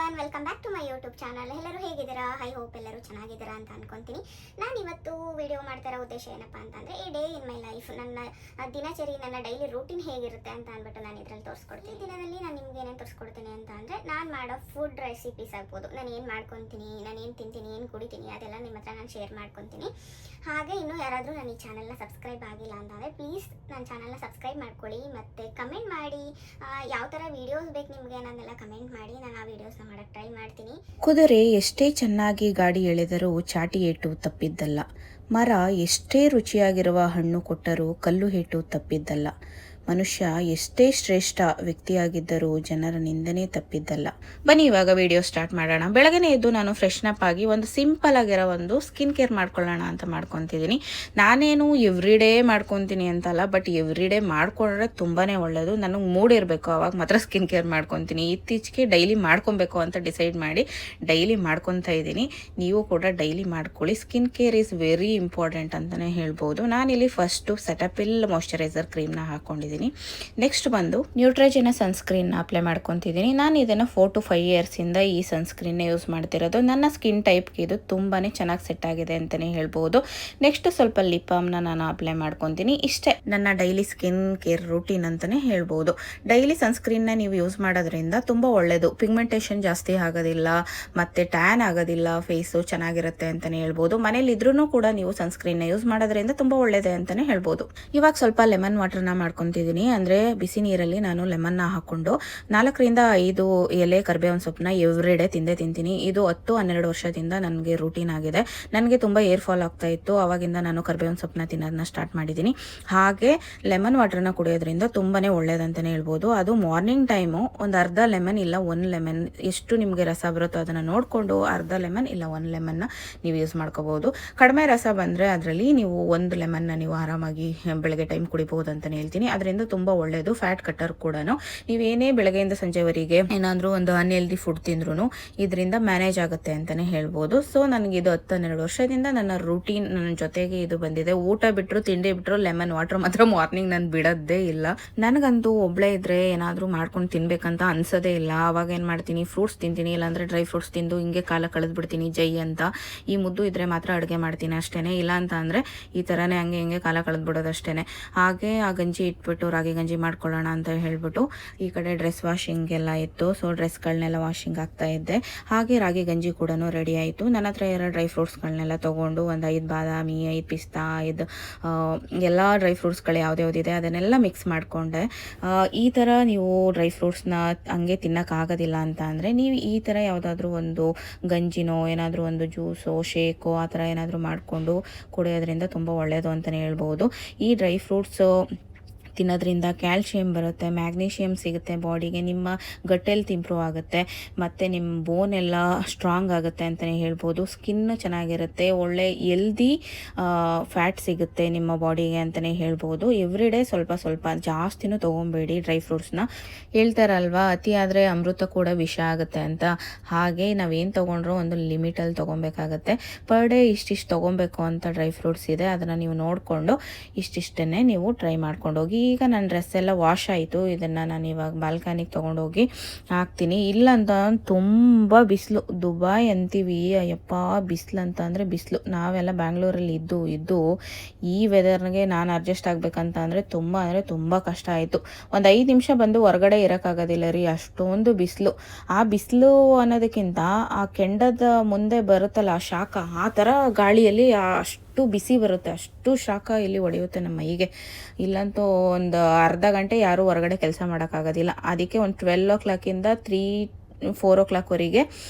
Everyone, welcome back to my YouTube channel. ಎಲ್ಲರೂ ಹೇಗಿದ್ದೀರಾ? I hope ಎಲ್ಲರೂ ಚೆನ್ನಾಗಿದ್ದೀರಾ ಅಂತ ಅನ್ಕೊಂತೀನಿ. ನಾನು ಇವತ್ತು ವಿಡಿಯೋ ಮಾಡ್ತಿರೋ ಉದ್ದೇಶ ಏನಪ್ಪ ಅಂತಂದರೆ, ಈ ಡೇ ಇನ್ ಮೈ ಲೈಫ್, ನನ್ನ ದಿನಚರಿ, ನನ್ನ ಡೈಲಿ ರೂಟೀನ್ ಹೇಗಿರುತ್ತೆ ಅಂತ ಅಂದ್ಬಿಟ್ಟು ನಾನು ಇದರಲ್ಲಿ ತೋರಿಸ್ಕೊಡ್ತೀನಿ. ಈ ದಿನದಲ್ಲಿ ನಾನು ನಿಮ್ಗೆ ಏನೇನು ತೋರಿಸ್ಕೊಡ್ತೀನಿ ಅಂತ ಅಂದರೆ, ನಾನು ಮಾಡೋ ಫುಡ್ ರೆಸಿಪೀಸ್ ಆಗ್ಬೋದು, ನಾನು ಏನು ಮಾಡ್ಕೊತೀನಿ, ನಾನು ಏನು ತಿಂತೀನಿ, ಏನು ಕುಡಿತೀನಿ, ಅದೆಲ್ಲ ನಿಮ್ಮ ಹತ್ರ ನಾನು ಶೇರ್ ಮಾಡ್ಕೊತೀನಿ. ಹಾಗೆ ಇನ್ನೂ ಯಾರಾದರೂ ನನ್ನ ಈ ಚಾನಲ್ನ ಸಬ್ಸ್ಕ್ರೈಬ್ ಆಗಿಲ್ಲ ಅಂತಂದರೆ ಪ್ಲೀಸ್ ನನ್ನ ಚಾನಲ್ನ ಸಬ್ಸ್ಕ್ರೈಬ್ ಮಾಡ್ಕೊಳ್ಳಿ, ಮತ್ತು ಕಮೆಂಟ್ ಮಾಡಿ ಯಾವ ಥರ ವೀಡಿಯೋಸ್ ಬೇಕು ನಿಮಗೆ ನಾನೆಲ್ಲ ಕಮೆಂಟ್ ಮಾಡಿ, ನಾನು ಆ ವೀಡಿಯೋಸ್ನ ಮಾಡೋಕ್ಕೆ ಟ್ರೈ ಮಾಡ್ತೀನಿ. ಕುದುರೆ ಎಷ್ಟೇ ಚೆನ್ನಾಗಿ ಗಾಡಿ ಎಳೆದರೂ ಚಾಟಿ ಏಟು ತಪ್ಪಿದ್ದಲ್ಲ. ಮರ ಎಷ್ಟೇ ರುಚಿಯಾಗಿರುವ ಹಣ್ಣು ಕೊಟ್ಟರೂ ಕಲ್ಲು ಏಟು ತಪ್ಪಿದ್ದಲ್ಲ. ಮನುಷ್ಯ ಎಷ್ಟೇ ಶ್ರೇಷ್ಠ ವ್ಯಕ್ತಿಯಾಗಿದ್ದರೂ ಜನರ ನಿಂದನೆ ತಪ್ಪಿದ್ದಲ್ಲ. ಬನ್ನಿ ಇವಾಗ ವಿಡಿಯೋ ಸ್ಟಾರ್ಟ್ ಮಾಡೋಣ. ಬೆಳಗ್ಗೆ ಎದ್ದು ನಾನು ಫ್ರೆಶ್ನಪ್ ಆಗಿ ಒಂದು ಸಿಂಪಲ್ ಆಗಿರೋ ಒಂದು ಸ್ಕಿನ್ ಕೇರ್ ಮಾಡ್ಕೊಳ್ಳೋಣ ಅಂತ ಮಾಡ್ಕೊತಿದ್ದೀನಿ. ನಾನೇನು ಎವ್ರಿಡೇ ಮಾಡ್ಕೊತೀನಿ ಅಂತಲ್ಲ, ಬಟ್ ಎವ್ರಿಡೇ ಮಾಡ್ಕೊಂಡ್ರೆ ತುಂಬಾ ಒಳ್ಳೆಯದು. ನನಗೆ ಮೂಡ್ ಇರಬೇಕು, ಅವಾಗ ಮಾತ್ರ ಸ್ಕಿನ್ ಕೇರ್ ಮಾಡ್ಕೊತೀನಿ. ಇತ್ತೀಚೆಗೆ ಡೈಲಿ ಮಾಡ್ಕೊಬೇಕು ಅಂತ ಡಿಸೈಡ್ ಮಾಡಿ ಡೈಲಿ ಮಾಡ್ಕೊತಾ ಇದ್ದೀನಿ. ನೀವು ಕೂಡ ಡೈಲಿ ಮಾಡ್ಕೊಳ್ಳಿ. Skin care is very important ಅಂತಲೇ ಹೇಳ್ಬೋದು. ನಾನಿಲ್ಲಿ ಫಸ್ಟು ಸೆಟಪಿಲ್ ಮಾಯ್ಶ್ಚರೈಸರ್ ಕ್ರೀಮ್ನ ಹಾಕ್ಕೊಂಡಿದ್ದೀನಿ. ನೆಕ್ಸ್ಟ್ ಬಂದು ನ್ಯೂಟ್ರಜಿನ ಸನ್ಸ್ಕ್ರೀನ್ನ ಅಪ್ಲೈ ಮಾಡ್ಕೊತಿದ್ದೀನಿ. ನಾನು ಇದನ್ನು 4 to 5 ಇಯರ್ಸಿಂದ ಈ ಸನ್ಸ್ಕ್ರೀನ್ನ ಯೂಸ್ ಮಾಡ್ತಿರೋದು. ನನ್ನ ಸ್ಕಿನ್ ಟೈಪ್ಗೆ ಇದು ತುಂಬಾ ಚೆನ್ನಾಗಿ ಸೆಟ್ ಆಗಿದೆ ಅಂತಲೇ ಹೇಳ್ಬೋದು. ನೆಕ್ಸ್ಟ್ ಸ್ವಲ್ಪ ಲಿಪ್ ಬಾಮ್ನ ನಾನು ಅಪ್ಲೈ ಮಾಡ್ಕೊತೀನಿ. ಇಷ್ಟೇ ನನ್ನ ಡೈಲಿ ಸ್ಕಿನ್ ಕೇರ್ ರೂಟೀನ್ ಅಂತಲೇ ಹೇಳ್ಬೋದು. ಡೈಲಿ ಸನ್ಸ್ಕ್ರೀನ್ನ ನೀವು ಯೂಸ್ ಮಾಡೋದ್ರಿಂದ ತುಂಬ ಒಳ್ಳೆಯದು. ಪಿಗ್ಮೆಂಟೇಷನ್ ಜಾಸ್ತಿ ಆಗೋದಿಲ್ಲ, ಮತ್ತು ಟ್ಯಾನ್ ಆಗೋದಿಲ್ಲ, ಫೇಸು ಚೆನ್ನಾಗಿರುತ್ತೆ ಅಂತಲೇ ಹೇಳ್ಬೋದು. ಮನೇಲಿ ಇದ್ರೂ ಕೂಡ ನೀವು ಸನ್ಸ್ಕ್ರೀನ್ನ ಯೂಸ್ ಮಾಡೋದ್ರಿಂದ ತುಂಬ ಒಳ್ಳೆಯದೇ ಅಂತಲೇ ಹೇಳ್ಬೋದು. ಇವಾಗ ಸ್ವಲ್ಪ ಲೆಮನ್ ವಾಟರ್ನ ಮಾಡ್ಕೊತೀನಿ. ಅಂದರೆ ಬಿಸಿ ನೀರಲ್ಲಿ ನಾನು ಲೆಮನ್ನ ಹಾಕ್ಕೊಂಡು 4 ರಿಂದ 5 ಎಲೆ ಕರಿಬೇವಿನ ಸೊಪ್ಪನ್ನ ಎವ್ರಿಡೇ ತಿಂತೀನಿ. ಇದು 10-12 ವರ್ಷದಿಂದ ನನಗೆ ರೂಟೀನ್ ಆಗಿದೆ. ನನಗೆ ತುಂಬ ಏರ್ ಫಾಲ್ ಆಗ್ತಾ ಇತ್ತು, ಅವಾಗಿಂದ ನಾನು ಕರಿಬೇವಿನ ಸೊಪ್ಪನ್ನ ತಿನ್ನೋದನ್ನ ಸ್ಟಾರ್ಟ್ ಮಾಡಿದ್ದೀನಿ. ಹಾಗೆ ಲೆಮನ್ ವಾಟರ್ನ ಕುಡಿಯೋದ್ರಿಂದ ತುಂಬಾ ಒಳ್ಳೇದಂತಲೇ ಹೇಳ್ಬೋದು. ಅದು ಮಾರ್ನಿಂಗ್ ಟೈಮು ಒಂದು ಅರ್ಧ ಲೆಮನ್ ಇಲ್ಲ 1 ಲೆಮನ್, ಎಷ್ಟು ನಿಮಗೆ ರಸ ಬರುತ್ತೋ ಅದನ್ನು ನೋಡಿಕೊಂಡು ಅರ್ಧ ಲೆಮನ್ ಇಲ್ಲ 1 ಲೆಮನ್ನ ನೀವು ಯೂಸ್ ಮಾಡ್ಕೋಬೋದು. ಕಡಿಮೆ ರಸ ಬಂದರೆ ಅದರಲ್ಲಿ ನೀವು 1 ಲೆಮನ್ನ ನೀವು ಆರಾಮಾಗಿ ಬೆಳಗ್ಗೆ ಟೈಮ್ ಕುಡಿಬೋದು ಅಂತಲೇ ಹೇಳ್ತೀನಿ. ಅದರಿಂದ ತುಂಬ ಒಳ್ಳೆಯದು. ಫ್ಯಾಟ್ ಕಟ್ಟರ್ ಕೂಡ ನೀವೇನೇ ಬೆಳಗ್ಗೆಯಿಂದ ಸಂಜೆವರೆಗೆ ಏನಾದರೂ ಒಂದು ಅನ್ಹೆಲ್ದಿ ಫುಡ್ ತಿಂದ್ರೂ ಇದರಿಂದ ಮ್ಯಾನೇಜ್ ಆಗುತ್ತೆ ಅಂತಲೇ ಹೇಳ್ಬೋದು. ಸೊ ನನಗಿದು 10-12 ವರ್ಷದಿಂದ ನನ್ನ ರೂಟೀನ್, ನನ್ನ ಜೊತೆಗೆ ಇದು ಬಂದಿದೆ. ಊಟ ಬಿಟ್ಟರು ತಿಂಡಿ ಬಿಟ್ಟರು ಲೆಮನ್ ವಾಟರ್ ಮಾತ್ರ ಮಾರ್ನಿಂಗ್ ನಾನು ಬಿಡೋದೇ ಇಲ್ಲ. ನನಗಂತೂ ಒಬ್ಬಳೇ ಇದ್ರೆ ಏನಾದರೂ ಮಾಡ್ಕೊಂಡು ತಿನ್ಬೇಕಂತ ಅನ್ಸೋದೇ ಇಲ್ಲ. ಅವಾಗ ಏನು ಮಾಡ್ತೀನಿ, ಫ್ರೂಟ್ಸ್ ತಿಂತೀನಿ, ಇಲ್ಲಾಂದರೆ ಡ್ರೈ ಫ್ರೂಟ್ಸ್ ತಿಂದು ಹಿಂಗೆ ಕಾಲ ಕಳೆದ್ಬಿಡ್ತೀನಿ ಜೈ ಅಂತ. ಈ ಮುದ್ದು ಇದ್ರೆ ಮಾತ್ರ ಅಡುಗೆ ಮಾಡ್ತೀನಿ ಅಷ್ಟೇ. ಇಲ್ಲ ಅಂತ ಅಂದರೆ ಈ ಥರನೇ ಹಂಗೆ ಹಿಂಗೆ ಕಾಲ ಕಳೆದ್ಬಿಡೋದು ಅಷ್ಟೇ. ಹಾಗೆ ಆ ಗಂಜಿ ಇಟ್ಬಿಟ್ಟು ರಾಗಿ ಗಂಜಿ ಮಾಡ್ಕೊಳ್ಳೋಣ ಅಂತ ಹೇಳ್ಬಿಟ್ಟು ಈ ಕಡೆ ಡ್ರೆಸ್ ವಾಷಿಂಗ್ ಎಲ್ಲ ಇತ್ತು. ಸೊ ಡ್ರೆಸ್ಗಳನ್ನೆಲ್ಲ ವಾಷಿಂಗ್ ಆಗ್ತಾ ಇದ್ದೆ. ಹಾಗೆ ರಾಗಿ ಗಂಜಿ ಕೂಡ ರೆಡಿ ಆಯಿತು. ನನ್ನ ಹತ್ರ ಇರೋ ಡ್ರೈ ಫ್ರೂಟ್ಸ್ಗಳನ್ನೆಲ್ಲ ತೊಗೊಂಡು ಒಂದು 5 ಬಾದಾಮಿ, 5 ಪಿಸ್ತಾ, 5 ಎಲ್ಲ ಡ್ರೈ ಫ್ರೂಟ್ಸ್ಗಳು ಯಾವ್ದ್ಯಾವ್ದಿದೆ ಅದನ್ನೆಲ್ಲ ಮಿಕ್ಸ್ ಮಾಡಿಕೊಂಡೆ. ಈ ಥರ ನೀವು ಡ್ರೈ ಫ್ರೂಟ್ಸ್ನ ಹಂಗೆ ತಿನ್ನೋಕ್ಕಾಗೋದಿಲ್ಲ ಅಂತ ಅಂದರೆ ನೀವು ಈ ಥರ ಯಾವುದಾದ್ರೂ ಒಂದು ಗಂಜಿನೋ ಏನಾದರೂ ಒಂದು ಜ್ಯೂಸೋ ಶೇಕೋ ಆ ಥರ ಏನಾದರೂ ಮಾಡಿಕೊಂಡು ಕುಡಿಯೋದ್ರಿಂದ ತುಂಬ ಒಳ್ಳೆಯದು ಅಂತಲೇ ಹೇಳ್ಬೋದು. ಈ ಡ್ರೈ ಫ್ರೂಟ್ಸು ತಿನ್ನೋದ್ರಿಂದ ಕ್ಯಾಲ್ಶಿಯಂ ಬರುತ್ತೆ, ಮ್ಯಾಗ್ನೀಷಿಯಮ್ ಸಿಗುತ್ತೆ ಬಾಡಿಗೆ, ನಿಮ್ಮ ಗಟ್ ಹೆಲ್ತ್ ಇಂಪ್ರೂವ್ ಆಗುತ್ತೆ, ಮತ್ತು ನಿಮ್ಮ ಬೋನ್ ಎಲ್ಲ ಸ್ಟ್ರಾಂಗ್ ಆಗುತ್ತೆ ಅಂತಲೇ ಹೇಳ್ಬೋದು. ಸ್ಕಿನ್ ಚೆನ್ನಾಗಿರುತ್ತೆ, ಒಳ್ಳೆ ಎಲ್ದಿ ಫ್ಯಾಟ್ ಸಿಗುತ್ತೆ ನಿಮ್ಮ ಬಾಡಿಗೆ ಅಂತಲೇ ಹೇಳ್ಬೋದು. ಎವ್ರಿಡೇ ಸ್ವಲ್ಪ ಸ್ವಲ್ಪ, ಜಾಸ್ತಿನೂ ತೊಗೊಬೇಡಿ ಡ್ರೈ ಫ್ರೂಟ್ಸ್ನ. ಹೇಳ್ತಾರಲ್ವ, ಅತಿ ಆದರೆ ಅಮೃತ ಕೂಡ ವಿಷ ಆಗುತ್ತೆ ಅಂತ. ಹಾಗೆ ನಾವೇನು ತೊಗೊಂಡ್ರೂ ಒಂದು ಲಿಮಿಟಲ್ಲಿ ತೊಗೊಬೇಕಾಗತ್ತೆ. ಪರ್ ಡೇ ಇಷ್ಟಿಷ್ಟು ತೊಗೊಬೇಕು ಅಂತ ಡ್ರೈ ಫ್ರೂಟ್ಸ್ ಇದೆ. ಅದನ್ನು ನೀವು ನೋಡಿಕೊಂಡು ಇಷ್ಟಿಷ್ಟನ್ನೇ ನೀವು ಟ್ರೈ ಮಾಡ್ಕೊಂಡೋಗಿ. ಈಗ ನನ್ನ ಡ್ರೆಸ್ ಎಲ್ಲ ವಾಶ್ ಆಯಿತು. ಇದನ್ನು ನಾನು ಇವಾಗ ಬಾಲ್ಕನಿಗೆ ತೊಗೊಂಡೋಗಿ ಹಾಕ್ತೀನಿ. ಇಲ್ಲಂತ ತುಂಬ ಬಿಸಿಲು, ದುಬಾಯ್ ಅಂತೀವಿ, ಅಯ್ಯಪ್ಪ ಬಿಸಿಲು ಅಂತ ಅಂದರೆ ಬಿಸಿಲು. ನಾವೆಲ್ಲ ಬ್ಯಾಂಗ್ಳೂರಲ್ಲಿ ಇದ್ದು ಈ ವೆದರ್ಗೆ ನಾನು ಅಡ್ಜಸ್ಟ್ ಆಗಬೇಕಂತ ಅಂದರೆ ತುಂಬ ಕಷ್ಟ ಆಯಿತು. ಒಂದು 5 ನಿಮಿಷ ಬಂದು ಹೊರಗಡೆ ಇರೋಕ್ಕಾಗೋದಿಲ್ಲ ರೀ, ಅಷ್ಟೊಂದು ಬಿಸಿಲು. ಆ ಬಿಸಿಲು ಅನ್ನೋದಕ್ಕಿಂತ ಆ ಕೆಂಡದ ಮುಂದೆ ಬರುತ್ತಲ್ಲ ಆ ಶಾಖ, ಆ ಥರ ಗಾಳಿಯಲ್ಲಿ ಅಷ್ಟು ಬಿಸಿ ಬರುತ್ತೆ, ಅಷ್ಟು ಶಾಖ ಇಲ್ಲಿ ಹೊಡೆಯುತ್ತೆ ನಮ್ಮ ಮೈಗೆ. ಇಲ್ಲಂತೂ ಒಂದು ಅರ್ಧ ಗಂಟೆ ಯಾರೂ ಹೊರಗಡೆ ಕೆಲಸ ಮಾಡೋಕ್ಕಾಗೋದಿಲ್ಲ. ಅದಕ್ಕೆ ಒಂದು 12 o'clock-ಇಂದ 3-4 o'clock-ವರೆಗೆ,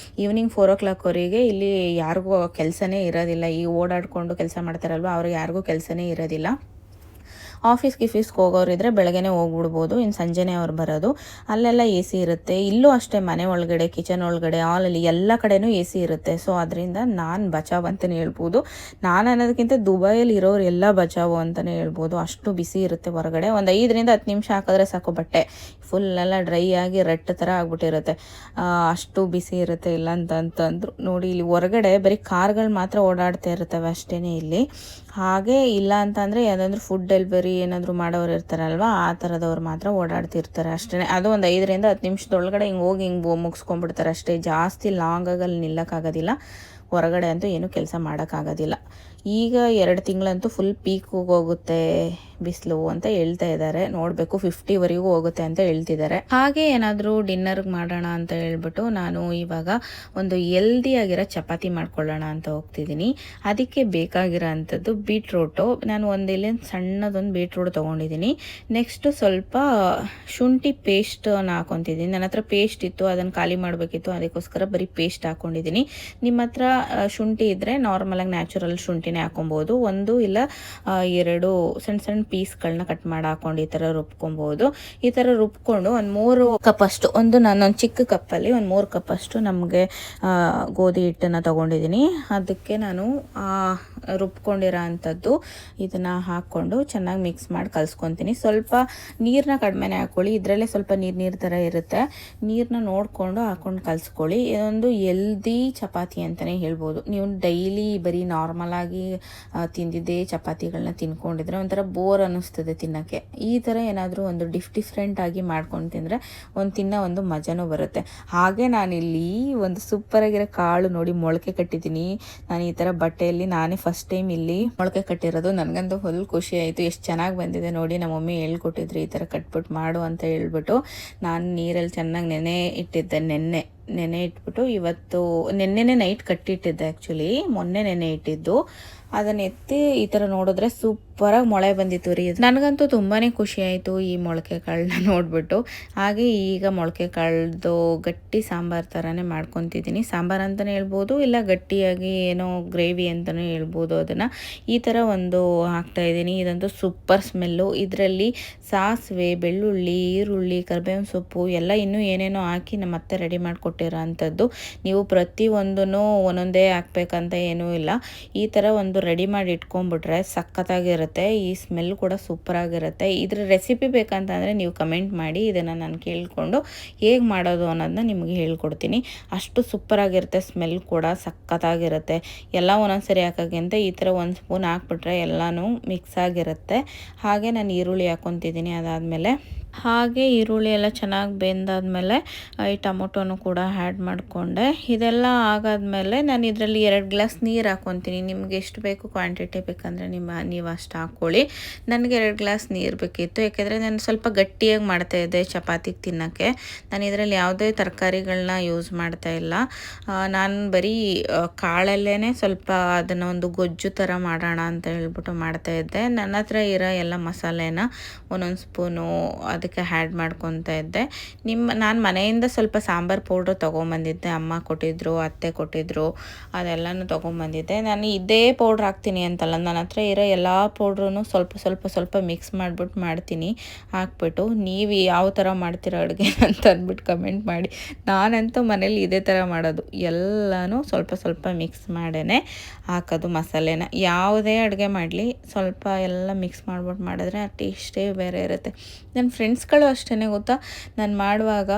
ಈವ್ನಿಂಗ್ 4 o'clock-ವರೆಗೆ ಇಲ್ಲಿ ಯಾರಿಗೂ ಕೆಲಸನೇ ಇರೋದಿಲ್ಲ. ಈ ಓಡಾಡಿಕೊಂಡು ಕೆಲಸ ಮಾಡ್ತಾರಲ್ವ ಅವ್ರಿಗೆ ಯಾರಿಗೂ ಕೆಲಸನೇ ಇರೋದಿಲ್ಲ. ಆಫೀಸ್ಗೆ ಹೋಗೋರಿದ್ರೆ ಬೆಳಗ್ಗೆನೇ ಹೋಗ್ಬಿಡ್ಬೋದು, ಇನ್ನು ಸಂಜೆನೇ ಅವ್ರು ಬರೋದು. ಅಲ್ಲೆಲ್ಲ ಎ ಸಿ ಇರುತ್ತೆ. ಇಲ್ಲೂ ಅಷ್ಟೇ, ಮನೆ ಒಳಗಡೆ, ಕಿಚನ್ ಒಳಗಡೆ, ಹಾಲಲ್ಲಿ ಎಲ್ಲ ಕಡೆನೂ ಎ ಸಿ ಇರುತ್ತೆ. ಸೊ ಅದರಿಂದ ನಾನು ಬಚಾವ್ ಅಂತಲೇ ಹೇಳ್ಬೋದು. ನಾನು ಅನ್ನೋದಕ್ಕಿಂತ ದುಬೈಯಲ್ಲಿ ಇರೋರು ಎಲ್ಲ ಬಚಾವು ಅಂತಲೇ ಹೇಳ್ಬೋದು. ಅಷ್ಟು ಬಿಸಿ ಇರುತ್ತೆ ಹೊರಗಡೆ. ಒಂದು 5 ರಿಂದ 10 ನಿಮಿಷ ಹಾಕಿದ್ರೆ ಸಾಕು, ಬಟ್ಟೆ ಫುಲ್ಲೆಲ್ಲ ಡ್ರೈ ಆಗಿ ರೆಡ್ ಥರ ಆಗ್ಬಿಟ್ಟಿರುತ್ತೆ. ಅಷ್ಟು ಬಿಸಿ ಇರುತ್ತೆ. ಇಲ್ಲ ಅಂತಂದ್ರು ನೋಡಿ, ಇಲ್ಲಿ ಹೊರಗಡೆ ಬರೀ ಕಾರ್ಗಳು ಮಾತ್ರ ಓಡಾಡ್ತಾ ಇರ್ತವೆ ಅಷ್ಟೇ ಇಲ್ಲಿ. ಹಾಗೆ ಇಲ್ಲ ಅಂತಂದರೆ ಯಾವುದಾದ್ರೂ ಫುಡ್ ಡೆಲಿವರಿ ಏನಾದರೂ ಮಾಡೋರು ಇರ್ತಾರಲ್ವ, ಆ ಥರದವ್ರು ಮಾತ್ರ ಓಡಾಡ್ತಿರ್ತಾರೆ ಅಷ್ಟೇ. ಅದು ಒಂದು 5ರಿಂದ 10 ನಿಮಿಷದೊಳಗಡೆ ಹಿಂಗೆ ಹೋಗಿ ಹಿಂಗೆ ಮುಗಿಸ್ಕೊಂಡ್ಬಿಡ್ತಾರೆ ಅಷ್ಟೇ. ಜಾಸ್ತಿ ಲಾಂಗಾಗಿ ಅಲ್ಲಿ ನಿಲ್ಲಕ್ಕಾಗೋದಿಲ್ಲ, ಹೊರಗಡೆ ಅಂತೂ ಏನೂ ಕೆಲಸ ಮಾಡೋಕ್ಕಾಗೋದಿಲ್ಲ. ಈಗ 2 ತಿಂಗಳಂತೂ ಫುಲ್ ಪೀಕ್ ಹೋಗುತ್ತೆ ಬಿಸಿಲು ಅಂತ ಹೇಳ್ತಾ ಇದ್ದಾರೆ. ನೋಡಬೇಕು, 50ವರೆಗೂ ಹೋಗುತ್ತೆ ಅಂತ ಹೇಳ್ತಿದ್ದಾರೆ. ಹಾಗೆ ಏನಾದರೂ ಡಿನ್ನರ್ಗೆ ಮಾಡೋಣ ಅಂತ ಹೇಳ್ಬಿಟ್ಟು ನಾನು ಇವಾಗ ಒಂದು ಹೆಲ್ದಿಯಾಗಿರೋ ಚಪಾತಿ ಮಾಡ್ಕೊಳ್ಳೋಣ ಅಂತ ಹೋಗ್ತಿದ್ದೀನಿ. ಅದಕ್ಕೆ ಬೇಕಾಗಿರೋ ಅಂಥದ್ದು ಬೀಟ್ರೂಟು. ನಾನು ಸಣ್ಣದೊಂದು ಬೀಟ್ರೂಟ್ ತೊಗೊಂಡಿದ್ದೀನಿ. ನೆಕ್ಸ್ಟು ಸ್ವಲ್ಪ ಶುಂಠಿ ಪೇಸ್ಟನ್ನು ಹಾಕೊತಿದ್ದೀನಿ. ನನ್ನ ಹತ್ರ ಪೇಸ್ಟ್ ಇತ್ತು, ಅದನ್ನು ಖಾಲಿ ಮಾಡಬೇಕಿತ್ತು, ಅದಕ್ಕೋಸ್ಕರ ಬರೀ ಪೇಸ್ಟ್ ಹಾಕ್ಕೊಂಡಿದ್ದೀನಿ. ನಿಮ್ಮ ಹತ್ರ ಶುಂಠಿ ಇದ್ದರೆ ನಾರ್ಮಲಾಗಿ ನ್ಯಾಚುರಲ್ ಶುಂಠಿನೇ ಹಾಕೊಬೋದು. 1 ಇಲ್ಲ 2 ಸಣ್ಣ ಪೀಸ್ಗಳನ್ನ ಕಟ್ ಮಾಡಿ ಹಾಕೊಂಡು ಈ ಥರ ರುಬ್ಕೊಬೋದು. ಈ ಥರ ರುಬ್ಕೊಂಡು ಒಂದು 3 ಕಪ್ಪಷ್ಟು, ನಾನೊಂದು ಚಿಕ್ಕ ಕಪ್ಪಲ್ಲಿ ಒಂದು 3 ಕಪ್ಪಷ್ಟು ನಮಗೆ ಗೋಧಿ ಹಿಟ್ಟನ್ನು ತೊಗೊಂಡಿದ್ದೀನಿ. ಅದಕ್ಕೆ ನಾನು ರುಬ್ಕೊಂಡಿರೋ ಅಂಥದ್ದು ಇದನ್ನು ಹಾಕ್ಕೊಂಡು ಚೆನ್ನಾಗಿ ಮಿಕ್ಸ್ ಮಾಡಿ ಕಲಿಸ್ಕೊತೀನಿ. ಸ್ವಲ್ಪ ನೀರನ್ನ ಕಡಿಮೆನೇ ಹಾಕ್ಕೊಳ್ಳಿ, ಇದರಲ್ಲೇ ಸ್ವಲ್ಪ ನೀರು ಥರ ಇರುತ್ತೆ. ನೀರನ್ನ ನೋಡಿಕೊಂಡು ಹಾಕ್ಕೊಂಡು ಕಲಿಸ್ಕೊಳ್ಳಿ. ಇದೊಂದು ಹೆಲ್ದಿ ಚಪಾತಿ ಅಂತಲೇ ಹೇಳ್ಬೋದು. ನೀವು ಡೈಲಿ ಬರೀ ನಾರ್ಮಲಾಗಿ ತಿಂದಿದ್ದೇ ಚಪಾತಿಗಳನ್ನ ತಿನ್ಕೊಂಡಿದ್ರೆ ಒಂಥರ ಬೋರ್ ಅನ್ನಿಸ್ತದೆ ತಿನ್ನೋಕ್ಕೆ. ಈ ಥರ ಏನಾದರೂ ಒಂದು ಡಿಫ್ರೆಂಟಾಗಿ ಮಾಡ್ಕೊಂಡು ತಿಂದರೆ ಒಂದು ಮಜಾನೂ ಬರುತ್ತೆ. ಹಾಗೆ ನಾನಿಲ್ಲಿ ಒಂದು ಸೂಪರಾಗಿರೋ ಕಾಳು ನೋಡಿ ಮೊಳಕೆ ಕಟ್ಟಿದ್ದೀನಿ. ನಾನು ಈ ಥರ ಬಟ್ಟೆಯಲ್ಲಿ ನಾನೇ ಫಸ್ಟ್ ಟೈಮ್ ಇಲ್ಲಿ ಮೊಳಕೆ ಕಟ್ಟಿರೋದು. ನನಗಂತೂ ಫುಲ್ ಖುಷಿ ಆಯಿತು. ಎಷ್ಟು ಚೆನ್ನಾಗಿ ಬಂದಿದೆ ನೋಡಿ. ನಮ್ಮ ಮಮ್ಮಿ ಹೇಳ್ಕೊಟ್ಟಿದ್ರು ಈ ಥರ ಕಟ್ಬಿಟ್ಟು ಮಾಡು ಅಂತ ಹೇಳ್ಬಿಟ್ಟು. ನಾನು ನೀರಲ್ಲಿ ಚೆನ್ನಾಗಿ ನೆನೆ ಇಟ್ಬಿಟ್ಟು ಇವತ್ತು ನೆನ್ನೆನೇ ನೈಟ್ ಕಟ್ಟಿಟ್ಟಿದ್ದೆ. ಆ್ಯಕ್ಚುಲಿ ಮೊನ್ನೆ ನೆನೆ ಇಟ್ಟಿದ್ದು. ಅದನ್ನ ಎತ್ತಿ ಈ ಥರ ನೋಡಿದ್ರೆ ಸೂಪರಾಗಿ ಮೊಳೆ ಬಂದಿತ್ತು ರೀ. ನನಗಂತೂ ತುಂಬಾ ಖುಷಿ ಆಯಿತು ಈ ಮೊಳಕೆ ಕಾಳನ್ನ ನೋಡಿಬಿಟ್ಟು. ಹಾಗೆ ಈಗ ಮೊಳಕೆ ಕಾಳ್ದು ಗಟ್ಟಿ ಸಾಂಬಾರು ಥರನೇ ಮಾಡ್ಕೊತಿದ್ದೀನಿ. ಸಾಂಬಾರು ಅಂತಲೇ ಹೇಳ್ಬೋದು, ಇಲ್ಲ ಗಟ್ಟಿಯಾಗಿ ಏನೋ ಗ್ರೇವಿ ಅಂತಲೇ ಹೇಳ್ಬೋದು. ಅದನ್ನು ಈ ಥರ ಹಾಕ್ತಾಯಿದ್ದೀನಿ. ಇದಂತೂ ಸೂಪರ್ ಸ್ಮೆಲ್ಲು. ಇದರಲ್ಲಿ ಸಾಸಿವೆ, ಬೆಳ್ಳುಳ್ಳಿ, ಈರುಳ್ಳಿ, ಕರಿಬೇವಿನ ಸೊಪ್ಪು ಎಲ್ಲ ಇನ್ನೂ ಏನೇನೋ ಹಾಕಿ ನಮ್ಮ ಅತ್ತೆ ರೆಡಿ ಮಾಡಿಕೊಟ್ಟಿರೋ ಅಂಥದ್ದು. ನೀವು ಪ್ರತಿಯೊಂದೂ ಒಂದೊಂದೇ ಹಾಕ್ಬೇಕಂತ ಏನೂ ಇಲ್ಲ. ಈ ಥರ ರೆಡಿ ಮಾಡಿ ಇಟ್ಕೊಂಡ್ಬಿಟ್ರೆ ಸಖತ್ತಾಗಿರುತ್ತೆ. ಈ ಸ್ಮೆಲ್ ಕೂಡ ಸೂಪರಾಗಿರುತ್ತೆ. ಇದ್ರ ರೆಸಿಪಿ ಬೇಕಂತಂದರೆ ನೀವು ಕಮೆಂಟ್ ಮಾಡಿ, ಇದನ್ನು ನಾನು ಕೇಳಿಕೊಂಡು ಹೇಗೆ ಮಾಡೋದು ಅನ್ನೋದನ್ನ ನಿಮಗೆ ಹೇಳ್ಕೊಡ್ತೀನಿ. ಅಷ್ಟು ಸೂಪರಾಗಿರುತ್ತೆ. ಸ್ಮೆಲ್ ಕೂಡ ಸಖತ್ತಾಗಿರುತ್ತೆ. ಎಲ್ಲ ಒಂದೊಂದ್ಸರಿ ಹಾಕೋಕ್ಕಿಂತ ಈ ಥರ 1 ಸ್ಪೂನ್ ಹಾಕ್ಬಿಟ್ರೆ ಎಲ್ಲನೂ ಮಿಕ್ಸ್ ಆಗಿರುತ್ತೆ. ಹಾಗೆ ನಾನು ಈರುಳ್ಳಿ ಹಾಕ್ಕೊತಿದ್ದೀನಿ. ಅದಾದಮೇಲೆ ಈರುಳ್ಳಿ ಎಲ್ಲ ಚೆನ್ನಾಗಿ ಬೆಂದಾದ್ಮೇಲೆ ಈ ಟೊಮೊಟೊನು ಕೂಡ ಆ್ಯಡ್ ಮಾಡಿಕೊಂಡೆ. ಇದೆಲ್ಲ ಆಗಾದ್ಮೇಲೆ ನಾನು ಇದರಲ್ಲಿ 2 ಗ್ಲಾಸ್ ನೀರು ಹಾಕ್ಕೊತೀನಿ. ನಿಮ್ಗೆ ಎಷ್ಟು ಬೇಕು ಕ್ವಾಂಟಿಟಿ ಬೇಕಂದರೆ ನೀವು ಅಷ್ಟು ಹಾಕ್ಕೊಳ್ಳಿ. ನನಗೆ 2 ಗ್ಲಾಸ್ ನೀರು ಬೇಕಿತ್ತು, ಯಾಕೆಂದರೆ ನಾನು ಸ್ವಲ್ಪ ಗಟ್ಟಿಯಾಗಿ ಮಾಡ್ತಾಯಿದ್ದೆ ಚಪಾತಿಗೆ ತಿನ್ನೋಕ್ಕೆ. ನಾನು ಇದರಲ್ಲಿ ಯಾವುದೇ ತರಕಾರಿಗಳನ್ನ ಯೂಸ್ ಮಾಡ್ತಾಯಿಲ್ಲ. ನಾನು ಬರೀ ಕಾಳಲ್ಲೇ ಸ್ವಲ್ಪ ಅದನ್ನು ಒಂದು ಗೊಜ್ಜು ಥರ ಮಾಡೋಣ ಅಂತ ಹೇಳ್ಬಿಟ್ಟು ಮಾಡ್ತಾಯಿದ್ದೆ. ನನ್ನ ಹತ್ರ ಇರೋ ಎಲ್ಲ ಮಸಾಲೆನ ಒಂದೊಂದು ಸ್ಪೂನು ಅದಕ್ಕೆ ಆ್ಯಡ್ ಮಾಡ್ಕೊತಾ ಇದ್ದೆ. ನಾನು ಮನೆಯಿಂದ ಸ್ವಲ್ಪ ಸಾಂಬಾರು ಪೌಡ್ರು ತೊಗೊಂಬಂದಿದ್ದೆ. ಅಮ್ಮ ಕೊಟ್ಟಿದ್ದರು, ಅತ್ತೆ ಕೊಟ್ಟಿದ್ದರು, ಅದೆಲ್ಲನೂ ತೊಗೊಂಬಂದಿದ್ದೆ. ನಾನು ಇದೇ ಪೌಡ್ರ್ ಹಾಕ್ತೀನಿ ಅಂತಲ್ಲ, ನನ್ನ ಹತ್ರ ಇರೋ ಎಲ್ಲ ಪೌಡ್ರೂ ಸ್ವಲ್ಪ ಮಿಕ್ಸ್ ಮಾಡಿಬಿಟ್ಟು ಮಾಡ್ತೀನಿ. ಹಾಕ್ಬಿಟ್ಟು ನೀವು ಯಾವ ಥರ ಮಾಡ್ತೀರೋ ಅಡುಗೆ ಅಂತ ಅಂದ್ಬಿಟ್ಟು ಕಮೆಂಟ್ ಮಾಡಿ. ನಾನಂತೂ ಮನೇಲಿ ಇದೇ ಥರ ಮಾಡೋದು. ಎಲ್ಲನೂ ಸ್ವಲ್ಪ ಮಿಕ್ಸ್ ಮಾಡೇ ಹಾಕೋದು ಮಸಾಲೆನ. ಯಾವುದೇ ಅಡುಗೆ ಮಾಡಲಿ ಸ್ವಲ್ಪ ಎಲ್ಲ ಮಿಕ್ಸ್ ಮಾಡ್ಬಿಟ್ಟು ಮಾಡಿದ್ರೆ ಆ ಟೇಸ್ಟೇ ಬೇರೆ ಇರುತ್ತೆ. ನನ್ನ ಫ್ರೆಂಡ್ಸ್ಗಳು ಅಷ್ಟೇ ಗೊತ್ತಾ, ನಾನು ಮಾಡುವಾಗ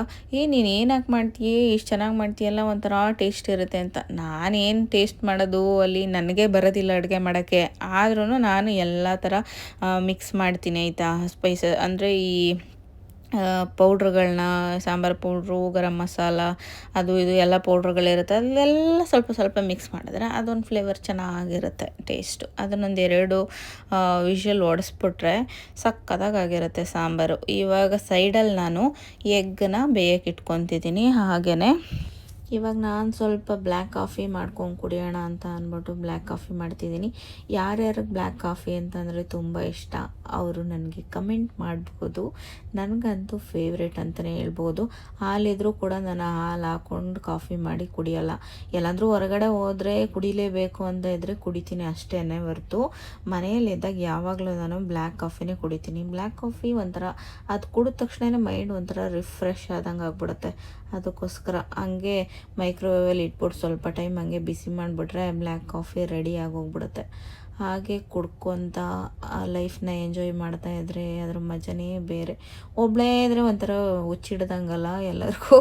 ನೀನು ಏನಕ್ಕೆ ಮಾಡ್ತೀಯ, ಇಷ್ಟು ಚೆನ್ನಾಗಿ ಮಾಡ್ತೀಯಲ್ಲ, ಒಂಥರ ಟೇಸ್ಟ್ ಇರುತ್ತೆ ಅಂತ. ನಾನೇನು ಟೇಸ್ಟ್ ಮಾಡೋದು ಅಲ್ಲಿ, ನನಗೆ ಬರೋದಿಲ್ಲ ಅಡುಗೆ ಮಾಡೋಕ್ಕೆ. ಆದ್ರೂ ನಾನು ಎಲ್ಲ ಥರ ಮಿಕ್ಸ್ ಮಾಡ್ತೀನಿ ಆಯಿತಾ. ಅಂದರೆ ಈ ಪೌಡ್ರುಗಳನ್ನ, ಸಾಂಬಾರು ಪೌಡ್ರು, ಗರಂ ಮಸಾಲ, ಅದು ಇದು ಎಲ್ಲ ಪೌಡ್ರುಗಳಿರುತ್ತೆ. ಅಲ್ಲೆಲ್ಲ ಸ್ವಲ್ಪ ಮಿಕ್ಸ್ ಮಾಡಿದ್ರೆ ಅದೊಂದು ಫ್ಲೇವರ್ ಚೆನ್ನಾಗಿರುತ್ತೆ ಟೇಸ್ಟು. ಅದನ್ನೊಂದು 2 ವಿಷಲ್ ಹೊಡೆಸ್ಬಿಟ್ರೆ ಸಕ್ಕತ್ತಾಗಿರುತ್ತೆ ಸಾಂಬಾರು. ಇವಾಗ ಸೈಡಲ್ಲಿ ನಾನು ಎಗ್ಗನ್ನ ಬೇಯಕ್ಕೆ ಇಟ್ಕೊತಿದ್ದೀನಿ. ಹಾಗೆಯೇ ಇವಾಗ ನಾನು ಸ್ವಲ್ಪ ಬ್ಲ್ಯಾಕ್ ಕಾಫಿ ಮಾಡ್ಕೊಂಡು ಕುಡಿಯೋಣ ಅಂತ ಅಂದ್ಬಿಟ್ಟು ಬ್ಲ್ಯಾಕ್ ಕಾಫಿ ಮಾಡ್ತಿದ್ದೀನಿ. ಯಾರ್ಯಾರಿಗೆ ಬ್ಲ್ಯಾಕ್ ಕಾಫಿ ಅಂತಂದರೆ ತುಂಬ ಇಷ್ಟ ಅವರು ನನಗೆ ಕಮೆಂಟ್ ಮಾಡ್ಬೋದು. ನನಗಂತೂ ಫೇವ್ರೇಟ್ ಅಂತಲೇ ಹೇಳ್ಬೋದು. ಹಾಲಿದ್ರೂ ಕೂಡ ನಾನು ಹಾಲು ಹಾಕ್ಕೊಂಡು ಕಾಫಿ ಮಾಡಿ ಕುಡಿಯೋಲ್ಲ. ಎಲ್ಲಾದರೂ ಹೊರಗಡೆ ಹೋದರೆ ಕುಡಿಲೇಬೇಕು ಅಂತ ಇದ್ದರೆ ಕುಡಿತೀನಿ ಅಷ್ಟೇ ಹೊರತು ಮನೆಯಲ್ಲಿದ್ದಾಗ ಯಾವಾಗಲೂ ನಾನು ಬ್ಲ್ಯಾಕ್ ಕಾಫಿನೇ ಕುಡಿತೀನಿ. ಬ್ಲ್ಯಾಕ್ ಕಾಫಿ ಒಂಥರ ಅದು ಕುಡಿದ ತಕ್ಷಣ ಮೈಂಡ್ ಒಂಥರ ರಿಫ್ರೆಶ್ ಆದಂಗೆ ಆಗ್ಬಿಡುತ್ತೆ. ಅದಕ್ಕೋಸ್ಕರ ಹಂಗೆ ಮೈಕ್ರೋವೇವಲ್ಲಿ ಇಟ್ಬಿಟ್ಟು ಸ್ವಲ್ಪ ಟೈಮ್ ಹಂಗೆ ಬಿಸಿ ಮಾಡಿಬಿಟ್ರೆ ಬ್ಲ್ಯಾಕ್ ಕಾಫಿ ರೆಡಿ ಆಗೋಗ್ಬಿಡುತ್ತೆ. ಹಾಗೆ ಕುಡ್ಕೊತ ಆ ಲೈಫ್ನ ಎಂಜಾಯ್ ಮಾಡ್ತಾಯಿದ್ರೆ ಅದ್ರ ಮಜನೇ ಬೇರೆ. ಒಬ್ಬಳೇ ಇದ್ದರೆ ಒಂಥರ ಹುಚ್ಚಿಡ್ದಂಗಲ್ಲ ಎಲ್ಲರಿಗೂ,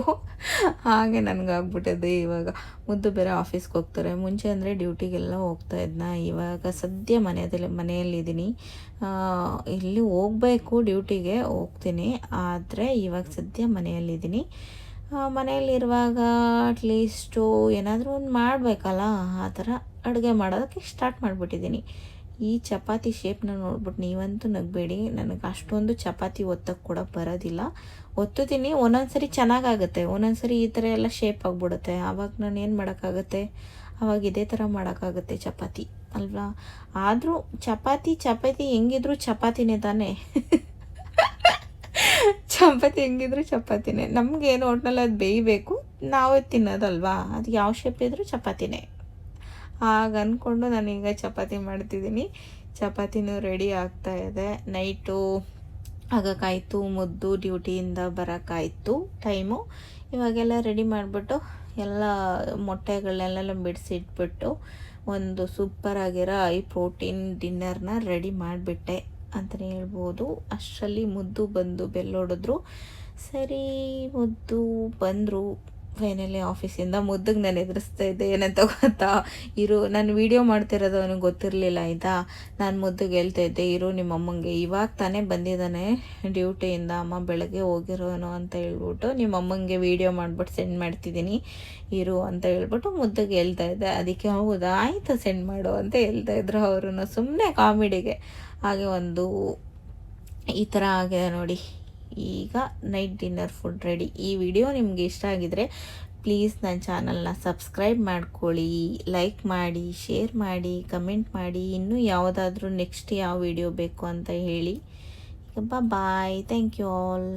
ಹಾಗೆ ನನಗಾಗ್ಬಿಟ್ಟಿದೆ ಇವಾಗ. ಮುದ್ದು ಬೇರೆ ಆಫೀಸ್ಗೆ ಹೋಗ್ತಾರೆ. ಮುಂಚೆ ಅಂದರೆ ಡ್ಯೂಟಿಗೆಲ್ಲ ಹೋಗ್ತಾಯಿದ್ನ, ಇವಾಗ ಸದ್ಯ ಮನೆಯಲ್ಲಿದ್ದೀನಿ. ಇಲ್ಲಿ ಹೋಗಬೇಕು, ಡ್ಯೂಟಿಗೆ ಹೋಗ್ತೀನಿ, ಆದರೆ ಇವಾಗ ಸದ್ಯ ಮನೆಯಲ್ಲಿದ್ದೀನಿ. ಮನೆಯಲ್ಲಿರುವಾಗ ಅಟ್ಲೀಸ್ಟು ಏನಾದರೂ ಒಂದು ಮಾಡಬೇಕಲ್ಲ, ಆ ಥರ ಅಡುಗೆ ಮಾಡೋದಕ್ಕೆ ಸ್ಟಾರ್ಟ್ ಮಾಡಿಬಿಟ್ಟಿದ್ದೀನಿ. ಈ ಚಪಾತಿ ಶೇಪ್ನ ನೋಡ್ಬಿಟ್ಟು ನೀವಂತೂ ನಗಬೇಡಿ, ನನಗೆ ಅಷ್ಟೊಂದು ಚಪಾತಿ ಒತ್ತಕ್ಕೆ ಕೂಡ ಬರೋದಿಲ್ಲ. ಒತ್ತುತ್ತೀನಿ, ಒಂದೊಂದು ಸರಿ ಚೆನ್ನಾಗಾಗುತ್ತೆ, ಒಂದೊಂದು ಸರಿ ಈ ಥರ ಎಲ್ಲ ಶೇಪ್ ಆಗಿಬಿಡುತ್ತೆ. ಆವಾಗ ನಾನು ಏನು ಮಾಡೋಕ್ಕಾಗುತ್ತೆ, ಆವಾಗ ಇದೇ ಥರ ಮಾಡೋಕ್ಕಾಗುತ್ತೆ ಚಪಾತಿ ಅಲ್ವಾ. ಆದರೂ ಚಪಾತಿ ಹೆಂಗಿದ್ರು ಚಪಾತಿನೇ ತಾನೇ. ಚಪಾತಿ ಹೆಂಗಿದ್ರು ಚಪಾತಿನೇ, ನಮಗೇನು ಒಟ್ನಲ್ಲಿ ಅದು ಬೇಯಬೇಕು, ನಾವೇ ತಿನ್ನೋದಲ್ವಾ, ಅದು ಯಾವ ಶೇಪ್ ಇದ್ರೂ ಚಪಾತಿನೇ. ಹಾಗ ಅಂದ್ಕೊಂಡು ನಾನೀಗ ಚಪಾತಿ ಮಾಡ್ತಿದ್ದೀನಿ. ಚಪಾತಿನೂ ರೆಡಿ ಆಗ್ತಾಯಿದೆ. ನೈಟು ಆಗೋಕ್ಕಾಯ್ತು, ಮುದ್ದು ಡ್ಯೂಟಿಯಿಂದ ಬರೋಕ್ಕಾಯ್ತು ಟೈಮು. ಇವಾಗೆಲ್ಲ ರೆಡಿ ಮಾಡಿಬಿಟ್ಟು ಎಲ್ಲ ಮೊಟ್ಟೆಗಳನ್ನೆಲ್ಲ ಬಿಡಿಸಿಟ್ಬಿಟ್ಟು ಒಂದು ಸೂಪರಾಗಿರೋ ಹೈ ಪ್ರೋಟೀನ್ ಡಿನ್ನರ್ನ ರೆಡಿ ಮಾಡಿಬಿಟ್ಟೆ ಅಂತಲೇ ಹೇಳ್ಬೋದು. ಅಷ್ಟರಲ್ಲಿ ಮುದ್ದು ಬಂದು ಬೆಲ್ಲೊಡಿದ್ರು. ಸರಿ, ಮುದ್ದು ಬಂದರು ಫೈನಲಿ ಆಫೀಸಿಂದ. ಮುದ್ದಿಗೆ ನಾನು ಎದುರಿಸ್ತಾ ಇದ್ದೆ, ಏನಂತ ಗೊತ್ತಾ, ನಾನು ವೀಡಿಯೋ ಮಾಡ್ತಿರೋದು ಅವನಿಗೆ ಗೊತ್ತಿರಲಿಲ್ಲ ಆಯಿತಾ. ನಾನು ಮುದ್ದಿಗೆ ಹೇಳ್ತಾ ಇದ್ದೆ, ನಿಮ್ಮ ಅಮ್ಮಂಗೆ ಇವಾಗ ತಾನೇ ಬಂದಿದ್ದಾನೆ ಡ್ಯೂಟಿಯಿಂದ, ಅಮ್ಮ ಬೆಳಗ್ಗೆ ಹೋಗಿರೋನು ಅಂತ ಹೇಳ್ಬಿಟ್ಟು ನಿಮ್ಮ ಅಮ್ಮಂಗೆ ವೀಡಿಯೋ ಮಾಡಿಬಿಟ್ಟು ಸೆಂಡ್ ಮಾಡ್ತಿದ್ದೀನಿ ಅಂತ ಹೇಳ್ಬಿಟ್ಟು ಮುದ್ದಿಗೆ ಹೇಳ್ತಾ ಇದ್ದೆ. ಅದಕ್ಕೆ ಹೌದಾ, ಆಯಿತು ಸೆಂಡ್ ಮಾಡು ಅಂತ ಹೇಳ್ತಾಯಿದ್ರು ಅವರು, ಸುಮ್ಮನೆ ಕಾಮಿಡಿಗೆ. ಹಾಗೆ ಒಂದು ಈ ಥರ ಆಗಿದೆ ನೋಡಿ. ಈಗ ನೈಟ್ ಡಿನ್ನರ್ ಫುಡ್ ರೆಡಿ. ಈ ವಿಡಿಯೋ ನಿಮಗೆ ಇಷ್ಟ ಆಗಿದರೆ ಪ್ಲೀಸ್ ನನ್ನ ಚಾನಲ್ನ ಸಬ್ಸ್ಕ್ರೈಬ್ ಮಾಡ್ಕೊಳ್ಳಿ, ಲೈಕ್ ಮಾಡಿ, ಶೇರ್ ಮಾಡಿ, ಕಮೆಂಟ್ ಮಾಡಿ. ಇನ್ನೂ ಯಾವುದಾದ್ರೂ ನೆಕ್ಸ್ಟ್ ಯಾವ ವಿಡಿಯೋ ಬೇಕು ಅಂತ ಹೇಳಿ. ಬಾಯ್, ಥ್ಯಾಂಕ್ ಯು ಆಲ್.